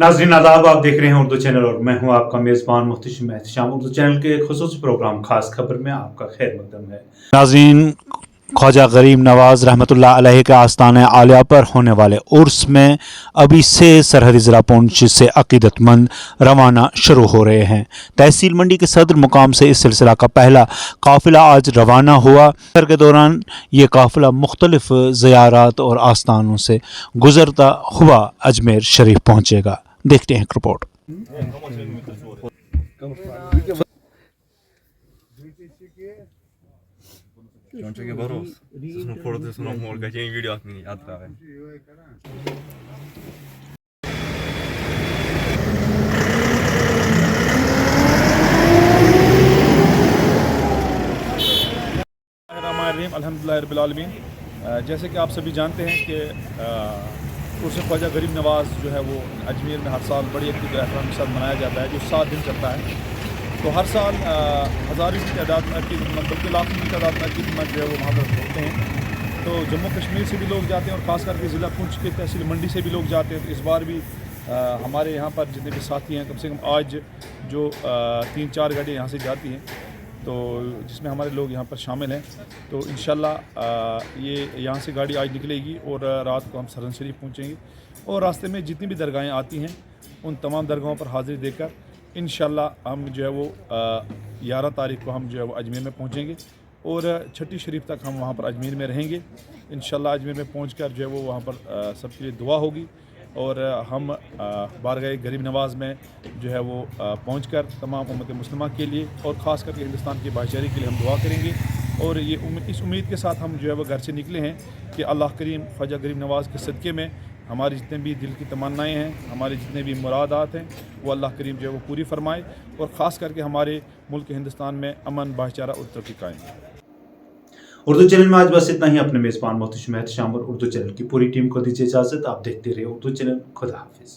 नाज़रीन आदाब, आप देख रहे हैं उर्दू चैनल और मैं हूं आपका मेज़बान मुहतशिम एहतशाम। उर्दू चैनल के एक खुसूसी प्रोग्राम खास खबर में आपका खैर मकदम है। नाज़रीन, ख्वाजा गरीब नवाज़ रहमतुल्लाह अलैह के आस्तान आलिया पर होने वाले उर्स में अभी से सरहदी ज़िला पुंछ से अकीदतमंद रवाना शुरू हो रहे हैं। तहसील मंडी के सदर मुकाम से इस सिलसिला का पहला काफ़िला आज रवाना हुआ। सफ़र के दौरान ये काफ़िला मुख्तलिफ ज़ियारात और आस्थानों से गुजरता हुआ अजमेर शरीफ पहुँचेगा। देखते हैं एक report. Çünkü baros. Sunu portu sunu mol ka jeng video akni yatra hai. अल्हम्दुलिल्लाह रब्बिल आलमीन। जैसे कि आप सभी जानते हैं कि उर्स ख्वाजा गरीब नवाज़ जो है वो अजमेर में हर साल बड़ी अकीदत एहतराम के साथ मनाया जाता है, जो 7 दिन चलता है। तो हर साल हज़ारों की तादाद में अकीदतमंद, बल्कि लाखों की तादाद में अकीदतमंद जो है वो वहाँ पर होते हैं। तो जम्मू कश्मीर से भी लोग जाते हैं और ख़ास करके ज़िला पुंछ के तहसील मंडी से भी लोग जाते हैं। तो इस बार भी हमारे यहाँ पर जितने भी साथी हैं, कम से कम आज जो 3-4 गाड़ियाँ यहाँ से जाती हैं, तो जिसमें हमारे लोग यहाँ पर शामिल हैं। तो इंशाल्लाह ये यहाँ से गाड़ी आज निकलेगी और रात को हम सरन शरीफ पहुँचेंगे और रास्ते में जितनी भी दरगाहें आती हैं उन तमाम दरगाहों पर हाज़िरी देकर इंशाल्लाह हम जो है वो 11 तारीख को हम जो है वो अजमेर में पहुँचेंगे और छठी शरीफ तक हम वहाँ पर अजमेर में रहेंगे। इंशाल्लाह अजमेर में पहुँचकर जो है वो वहाँ पर सबके लिए दुआ होगी और हम बारगाह गरीब नवाज़ में जो है वो पहुंचकर तमाम उम्मत मुस्लिमा के लिए और ख़ास करके हिंदुस्तान की भाईचारे के लिए हम दुआ करेंगे। और ये इस उम्मीद के साथ हम जो है वो घर से निकले हैं कि अल्लाह करीम ख्वाजा गरीब नवाज़ के सदक़े में हमारी जितने भी दिल की तमन्नाएँ हैं, हमारे जितने भी मुरादात हैं, वो अल्लाह करीम जो है वो पूरी फरमाए और ख़ास करके हमारे मुल्क हिंदुस्तान में अमन, भाईचारा और तरक्की कायम है। उर्दू चैनल में आज बस इतना ही। अपने मेज़बान मुहतशिम एहतशाम और उर्दू चैनल की पूरी टीम को दीजिए इजाज़त। आप देखते रहिए उर्दू चैनल। खुदा हाफिज़।